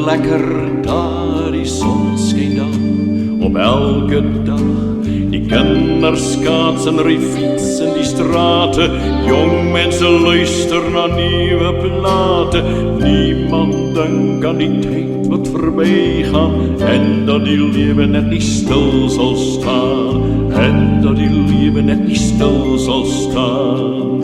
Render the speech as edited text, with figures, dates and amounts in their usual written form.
lekker daar, die zon schijnt dan op elke dag. Die kinders schaatsen, rie fietsen die straten. Jong mensen luisteren naar nieuwe platen. Niemand denkt aan die tijd wat voorbij gaat. En dat die leven net niet stil zal staan. En dat die leven net niet stil zal staan.